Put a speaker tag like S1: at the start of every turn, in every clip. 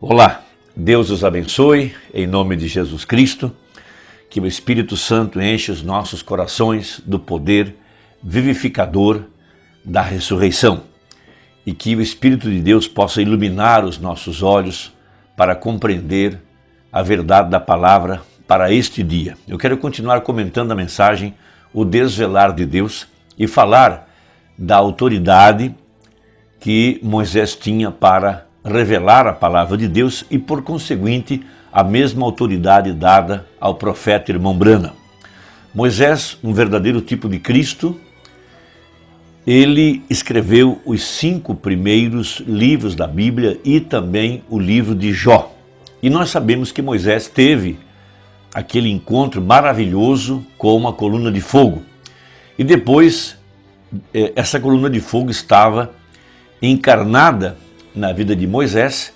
S1: Olá, Deus os abençoe, em nome de Jesus Cristo, que o Espírito Santo enche os nossos corações do poder vivificador da ressurreição e que o Espírito de Deus possa iluminar os nossos olhos para compreender a verdade da palavra para este dia. Eu quero continuar comentando a mensagem, o desvelar de Deus, e falar da autoridade que Moisés tinha para revelar a palavra de Deus e, por conseguinte, a mesma autoridade dada ao profeta irmão Branham. Moisés, um verdadeiro tipo de Cristo, ele escreveu os 5 primeiros livros da Bíblia e também o livro de Jó. E nós sabemos que Moisés teve aquele encontro maravilhoso com uma coluna de fogo. E depois, essa coluna de fogo estava encarnada na vida de Moisés,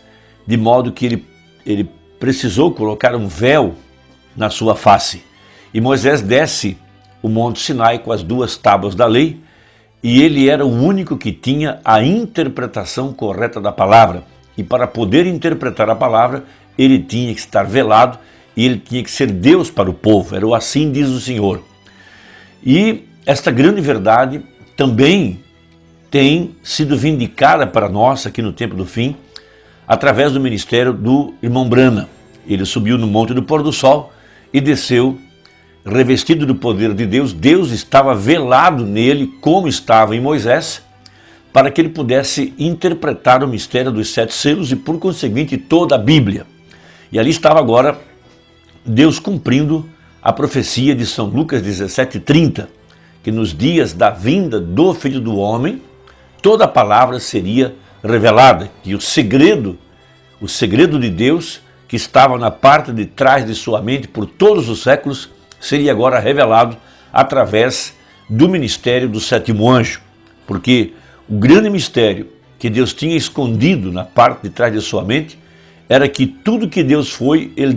S1: de modo que ele precisou colocar um véu na sua face. E Moisés desce o Monte Sinai com as 2 tábuas da lei, e ele era o único que tinha a interpretação correta da palavra. E para poder interpretar a palavra, ele tinha que estar velado e ele tinha que ser Deus para o povo. Era o assim diz o Senhor. E esta grande verdade também tem sido vindicada para nós aqui no tempo do fim, através do ministério do irmão Branham. Ele subiu no Monte do Pôr do Sol e desceu revestido do poder de Deus. Deus estava velado nele, como estava em Moisés, para que ele pudesse interpretar o mistério dos 7 selos e, por conseguinte, toda a Bíblia. E ali estava agora Deus cumprindo a profecia de São Lucas 17:30, que nos dias da vinda do Filho do Homem, toda a palavra seria revelada, que o segredo de Deus, que estava na parte de trás de sua mente por todos os séculos, seria agora revelado através do ministério do 7º anjo. Porque o grande mistério que Deus tinha escondido na parte de trás de sua mente era que tudo que Deus foi, ele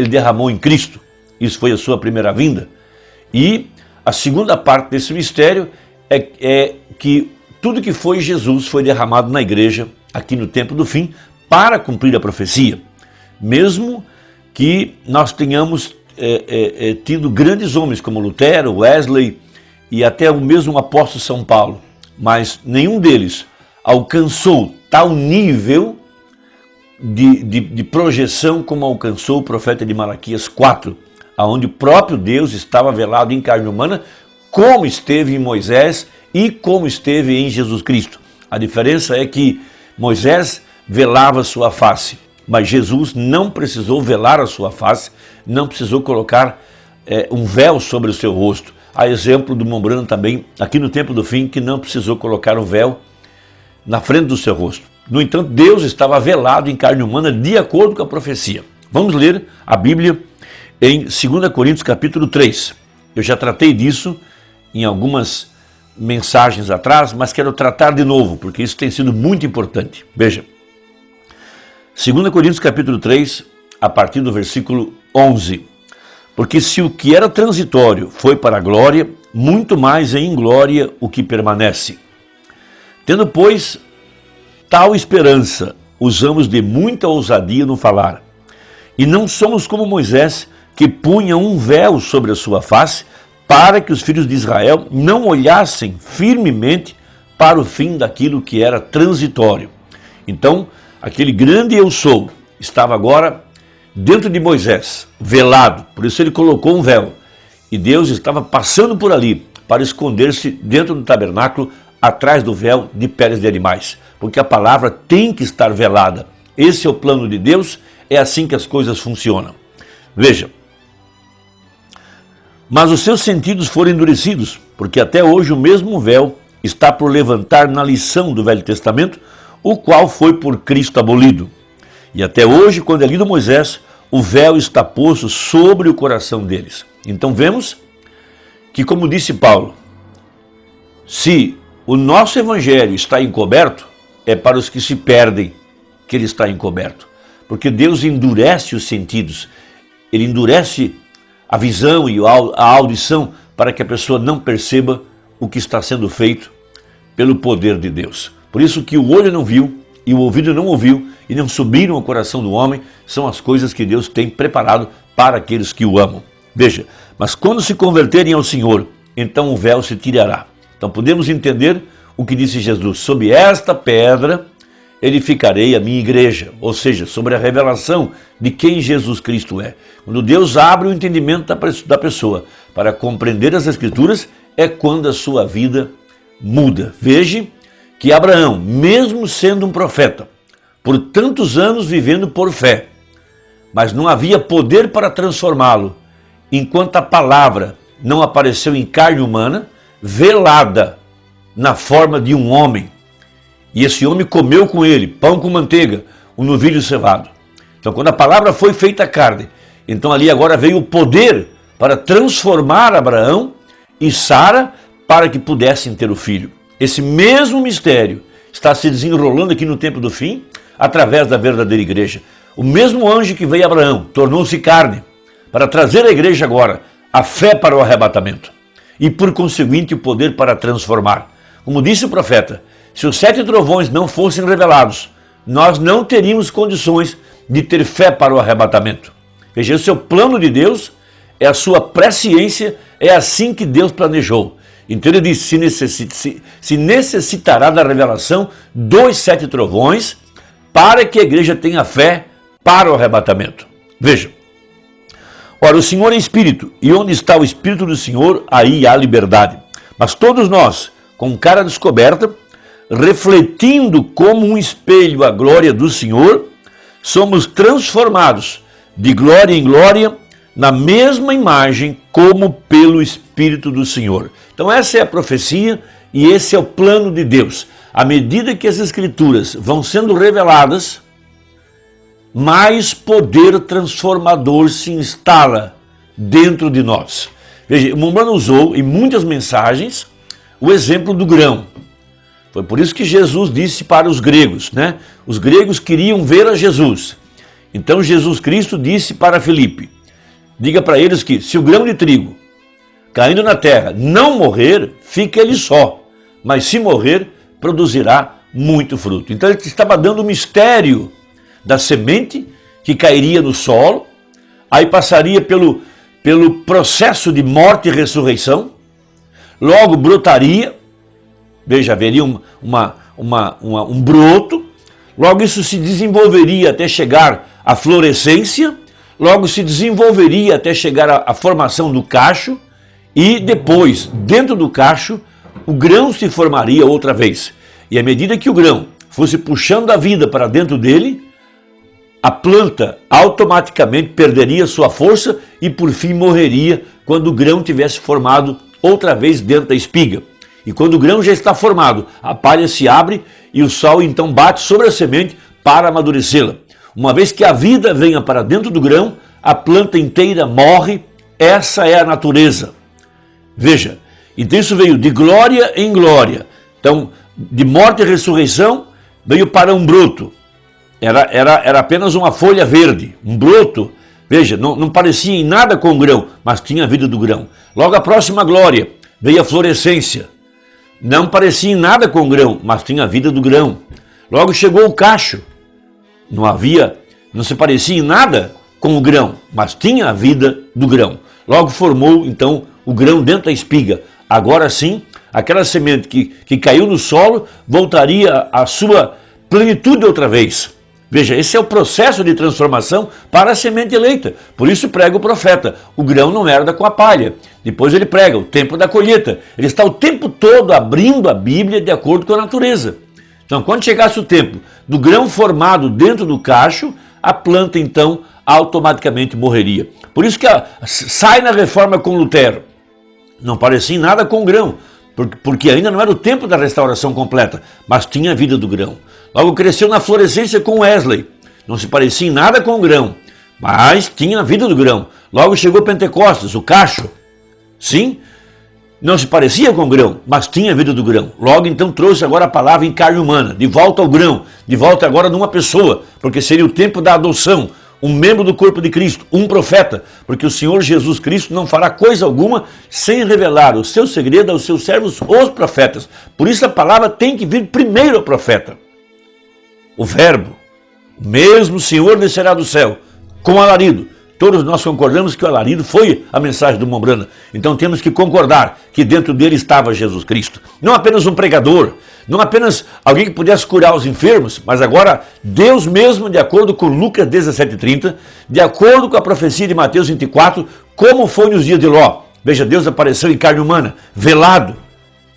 S1: derramou em Cristo. Isso foi a sua primeira vinda. E a segunda parte desse mistério é que tudo que foi Jesus foi derramado na igreja, aqui no tempo do fim, para cumprir a profecia. Mesmo que nós tenhamos tido grandes homens como Lutero, Wesley e até o mesmo apóstolo São Paulo, mas nenhum deles alcançou tal nível de projeção como alcançou o profeta de Malaquias 4, onde o próprio Deus estava velado em carne humana, como esteve em Moisés e como esteve em Jesus Cristo. A diferença é que Moisés velava sua face, mas Jesus não precisou velar a sua face, não precisou colocar um véu sobre o seu rosto. Há exemplo do irmão Branham também, aqui no tempo do fim, que não precisou colocar um véu na frente do seu rosto. No entanto, Deus estava velado em carne humana de acordo com a profecia. Vamos ler a Bíblia em 2 Coríntios capítulo 3. Eu já tratei disso em algumas mensagens atrás, mas quero tratar de novo, porque isso tem sido muito importante. Veja, 2 Coríntios capítulo 3, a partir do versículo 11. Porque se o que era transitório foi para a glória, muito mais é em glória o que permanece. Tendo, pois, tal esperança, usamos de muita ousadia no falar. E não somos como Moisés, que punha um véu sobre a sua face, para que os filhos de Israel não olhassem firmemente para o fim daquilo que era transitório. Então, aquele grande eu sou estava agora dentro de Moisés, velado, por isso ele colocou um véu. E Deus estava passando por ali para esconder-se dentro do tabernáculo, atrás do véu de peles de animais, porque a palavra tem que estar velada. Esse é o plano de Deus, é assim que as coisas funcionam. Veja, mas os seus sentidos foram endurecidos, porque até hoje o mesmo véu está por levantar na lição do Velho Testamento, o qual foi por Cristo abolido. E até hoje, quando é lido Moisés, o véu está posto sobre o coração deles. Então vemos que, como disse Paulo, se o nosso evangelho está encoberto, é para os que se perdem que ele está encoberto. Porque Deus endurece os sentidos, ele endurece a visão e a audição para que a pessoa não perceba o que está sendo feito pelo poder de Deus. Por isso que o olho não viu, e o ouvido não ouviu e não subiram ao coração do homem, são as coisas que Deus tem preparado para aqueles que o amam. Veja, mas quando se converterem ao Senhor, então o véu se tirará. Então podemos entender o que disse Jesus: sob esta pedra edificarei a minha igreja, ou seja, sobre a revelação de quem Jesus Cristo é. Quando Deus abre o entendimento da pessoa para compreender as Escrituras, é quando a sua vida muda. Veja que Abraão, mesmo sendo um profeta, por tantos anos vivendo por fé, mas não havia poder para transformá-lo, enquanto a palavra não apareceu em carne humana, velada na forma de um homem. E esse homem comeu com ele pão com manteiga, um novilho cevado. Então, quando a palavra foi feita carne, então ali agora veio o poder para transformar Abraão e Sara para que pudessem ter o filho. Esse mesmo mistério está se desenrolando aqui no tempo do fim, através da verdadeira igreja. O mesmo anjo que veio a Abraão tornou-se carne para trazer à igreja agora a fé para o arrebatamento e, por conseguinte, o poder para transformar. Como disse o profeta, se os 7 trovões não fossem revelados, nós não teríamos condições de ter fé para o arrebatamento. Veja, esse é o plano de Deus, é a sua presciência, é assim que Deus planejou. Então ele diz, se necessitará da revelação dos 7 trovões para que a igreja tenha fé para o arrebatamento. Veja, ora, o Senhor é Espírito, e onde está o Espírito do Senhor, aí há liberdade. Mas todos nós, com cara descoberta, refletindo como um espelho a glória do Senhor, somos transformados de glória em glória na mesma imagem como pelo Espírito do Senhor. Então essa é a profecia e esse é o plano de Deus. À medida que as Escrituras vão sendo reveladas, mais poder transformador se instala dentro de nós. Veja, o Mumbrana usou em muitas mensagens o exemplo do grão. Foi por isso que Jesus disse para os gregos, né? Os gregos queriam ver a Jesus. Então Jesus Cristo disse para Filipe, diga para eles que se o grão de trigo caindo na terra não morrer, fica ele só, mas se morrer, produzirá muito fruto. Então ele estava dando o mistério da semente que cairia no solo, aí passaria pelo processo de morte e ressurreição, logo brotaria, veja, haveria um broto, logo isso se desenvolveria até chegar à florescência, logo se desenvolveria até chegar à formação do cacho, e depois, dentro do cacho, o grão se formaria outra vez. E à medida que o grão fosse puxando a vida para dentro dele, a planta automaticamente perderia sua força e por fim morreria quando o grão tivesse formado outra vez dentro da espiga. E quando o grão já está formado, a palha se abre e o sol então bate sobre a semente para amadurecê-la. Uma vez que a vida venha para dentro do grão, a planta inteira morre. Essa é a natureza. Veja, então isso veio de glória em glória. Então, de morte e ressurreição, veio para um broto. Era apenas uma folha verde, um broto. Veja, não parecia em nada com o grão, mas tinha a vida do grão. Logo a próxima glória, veio a florescência. Não parecia em nada com o grão, mas tinha a vida do grão. Logo chegou o cacho. Não se parecia em nada com o grão, mas tinha a vida do grão. Logo formou, então, o grão dentro da espiga. Agora sim, aquela semente que caiu no solo voltaria à sua plenitude outra vez. Veja, esse é o processo de transformação para a semente eleita. Por isso prega o profeta, o grão não herda com a palha. Depois ele prega o tempo da colheita. Ele está o tempo todo abrindo a Bíblia de acordo com a natureza. Então, quando chegasse o tempo do grão formado dentro do cacho, a planta então automaticamente morreria. Por isso que sai na reforma com Lutero. Não parecia em nada com o grão, porque ainda não era o tempo da restauração completa, mas tinha a vida do grão. Logo cresceu na florescência com Wesley, não se parecia em nada com o grão, mas tinha a vida do grão. Logo chegou Pentecostes, o cacho, sim, não se parecia com o grão, mas tinha a vida do grão. Logo então trouxe agora a palavra em carne humana, de volta ao grão, de volta agora numa pessoa, porque seria o tempo da adoção, um membro do corpo de Cristo, um profeta, porque o Senhor Jesus Cristo não fará coisa alguma sem revelar o seu segredo aos seus servos, os profetas. Por isso a palavra tem que vir primeiro ao profeta. o Verbo, o mesmo Senhor descerá do céu, com alarido. Todos nós concordamos que o alarido foi a mensagem do Mombrana. Então temos que concordar que dentro dele estava Jesus Cristo. Não apenas um pregador, não apenas alguém que pudesse curar os enfermos, mas agora Deus mesmo, de acordo com Lucas 17:30, de acordo com a profecia de Mateus 24, como foi nos dias de Ló. Veja, Deus apareceu em carne humana, velado,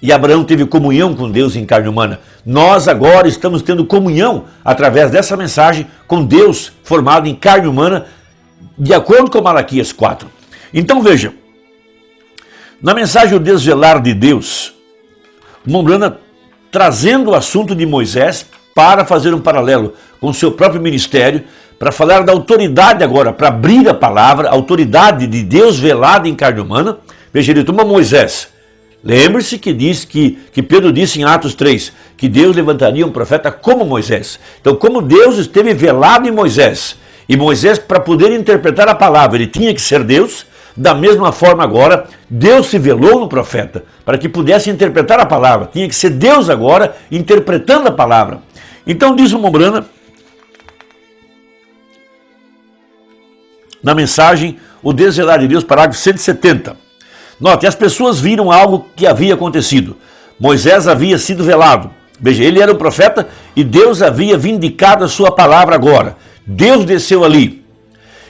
S1: e Abraão teve comunhão com Deus em carne humana. Nós agora estamos tendo comunhão através dessa mensagem com Deus formado em carne humana, de acordo com Malaquias 4. Então veja, na mensagem O Desvelar de Deus, Mombrana trazendo o assunto de Moisés para fazer um paralelo com o seu próprio ministério, para falar da autoridade agora, para abrir a palavra, a autoridade de Deus velada em carne humana. Veja, ele toma Moisés. Lembre-se que Pedro disse em Atos 3, que Deus levantaria um profeta como Moisés. Então, como Deus esteve velado em Moisés, e Moisés, para poder interpretar a palavra, ele tinha que ser Deus, da mesma forma agora, Deus se velou no profeta, para que pudesse interpretar a palavra. Tinha que ser Deus agora, interpretando a palavra. Então diz o Mombrana, na mensagem O Desvelar de Deus, parágrafo 170. Note, as pessoas viram algo que havia acontecido. Moisés havia sido velado. Veja, ele era um profeta e Deus havia vindicado a sua palavra agora. Deus desceu ali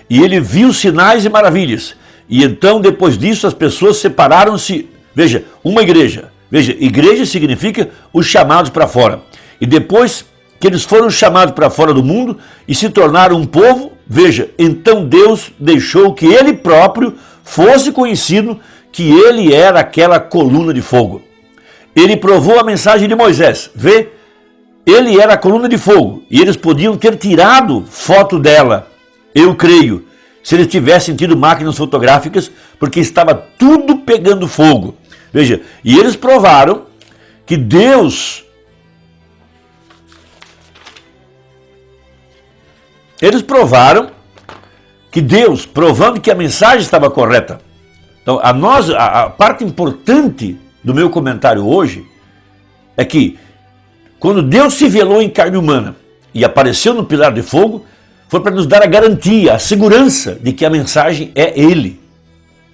S1: e ele viu sinais e maravilhas. E então, depois disso, as pessoas separaram-se. Veja, uma igreja. Veja, igreja significa os chamados para fora. E depois que eles foram chamados para fora do mundo e se tornaram um povo, veja, então Deus deixou que ele próprio fosse conhecido, que ele era aquela coluna de fogo. Ele provou a mensagem de Moisés. Vê? Ele era a coluna de fogo e eles podiam ter tirado foto dela, eu creio, se eles tivessem tido máquinas fotográficas, porque estava tudo pegando fogo. Veja, e eles provaram que Deus... Eles provaram que Deus, provando que a mensagem estava correta. Então, a parte importante do meu comentário hoje é que quando Deus se velou em carne humana e apareceu no pilar de fogo, foi para nos dar a garantia, a segurança de que a mensagem é Ele.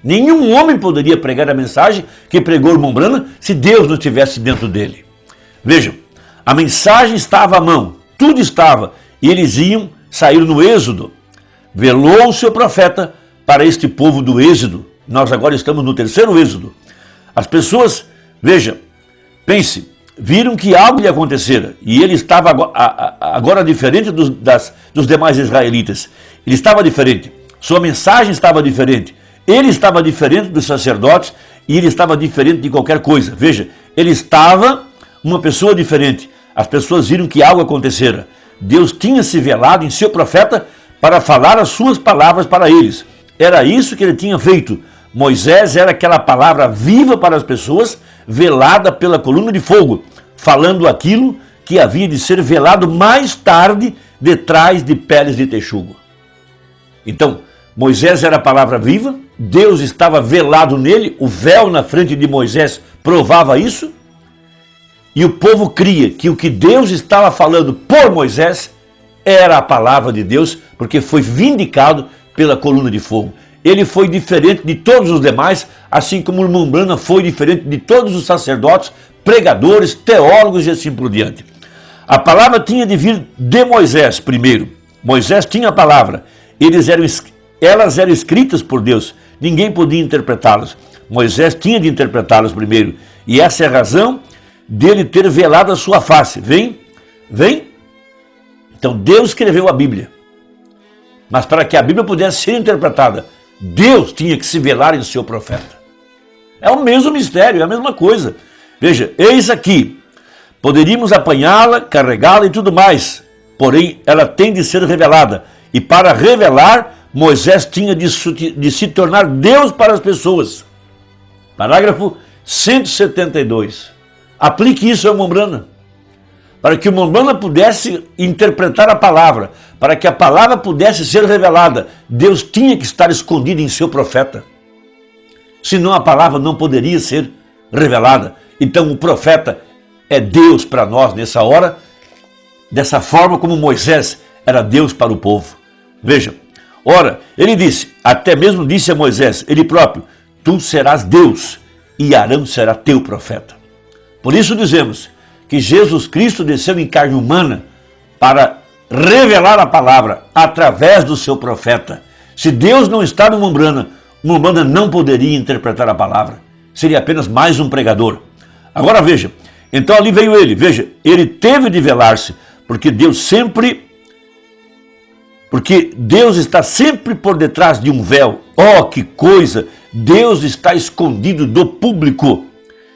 S1: Nenhum homem poderia pregar a mensagem que pregou o Mombrana se Deus não estivesse dentro dele. Vejam, a mensagem estava à mão, tudo estava, e eles saíram no Êxodo. Velou o seu profeta para este povo do Êxodo. Nós agora estamos no terceiro Êxodo. As pessoas, veja, pense, viram que algo lhe acontecera, e ele estava agora diferente dos demais israelitas. Ele estava diferente, sua mensagem estava diferente, ele estava diferente dos sacerdotes, e ele estava diferente de qualquer coisa. Veja, ele estava uma pessoa diferente. As pessoas viram que algo acontecera. Deus tinha se velado em seu profeta para falar as suas palavras para eles. Era isso que ele tinha feito. Moisés era aquela palavra viva para as pessoas, velada pela coluna de fogo, falando aquilo que havia de ser velado mais tarde detrás de peles de texugo. Então, Moisés era a palavra viva, Deus estava velado nele, o véu na frente de Moisés provava isso, e o povo cria que o que Deus estava falando por Moisés era a palavra de Deus, porque foi vindicado pela coluna de fogo. Ele foi diferente de todos os demais, assim como o Mombrana foi diferente de todos os sacerdotes, pregadores, teólogos e assim por diante. A palavra tinha de vir de Moisés primeiro. Moisés tinha a palavra. Elas eram escritas por Deus. Ninguém podia interpretá-las. Moisés tinha de interpretá-las primeiro. E essa é a razão dele ter velado a sua face. Vem? Então Deus escreveu a Bíblia. Mas para que a Bíblia pudesse ser interpretada, Deus tinha que se velar em seu profeta. É o mesmo mistério, é a mesma coisa. Veja, eis aqui, poderíamos apanhá-la, carregá-la e tudo mais, porém ela tem de ser revelada. E para revelar, Moisés tinha de se tornar Deus para as pessoas. Parágrafo 172. Aplique isso ao Mombrana. Para que o Mombrana pudesse interpretar a palavra, para que a palavra pudesse ser revelada, Deus tinha que estar escondido em seu profeta. Senão a palavra não poderia ser revelada. Então o profeta é Deus para nós nessa hora, dessa forma como Moisés era Deus para o povo. Veja, ora, ele disse, até mesmo disse a Moisés, ele próprio, tu serás Deus e Arão será teu profeta. Por isso dizemos que Jesus Cristo desceu em carne humana para revelar a palavra através do seu profeta. Se Deus não está numa umbanda não poderia interpretar a palavra. Seria apenas mais um pregador. Agora veja, então ali veio ele, veja, ele teve de velar-se, porque Deus está sempre por detrás de um véu. Oh, que coisa! Deus está escondido do público.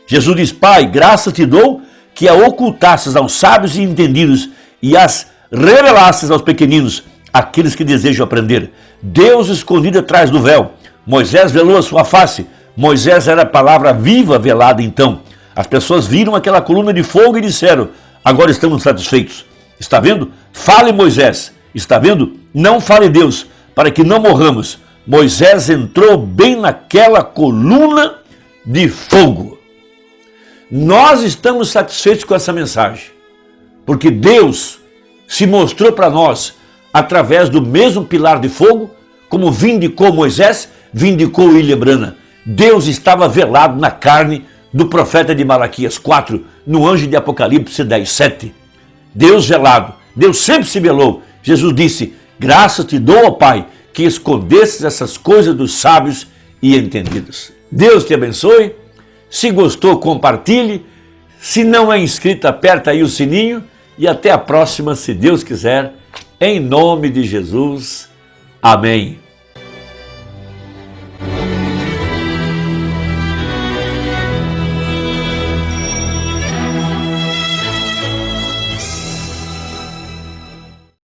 S1: Jesus diz, Pai, graça te dou que a ocultasses aos sábios e entendidos e as revelasses aos pequeninos, aqueles que desejam aprender. Deus escondido atrás do véu. Moisés velou a sua face. Moisés era a palavra viva velada então. As pessoas viram aquela coluna de fogo e disseram, agora estamos satisfeitos. Está vendo? Fale Moisés. Está vendo? Não fale Deus, para que não morramos. Moisés entrou bem naquela coluna de fogo. Nós estamos satisfeitos com essa mensagem, porque Deus se mostrou para nós através do mesmo pilar de fogo, como vindicou Moisés, vindicou Ilhebrana. Deus estava velado na carne do profeta de Malaquias 4, no anjo de Apocalipse 10, 7. Deus velado, Deus sempre se velou. Jesus disse, graças te dou, ó Pai, que escondesses essas coisas dos sábios e entendidos. Deus te abençoe. Se gostou, compartilhe. Se não é inscrito, aperta aí o sininho. E até a próxima, se Deus quiser. Em nome de Jesus. Amém.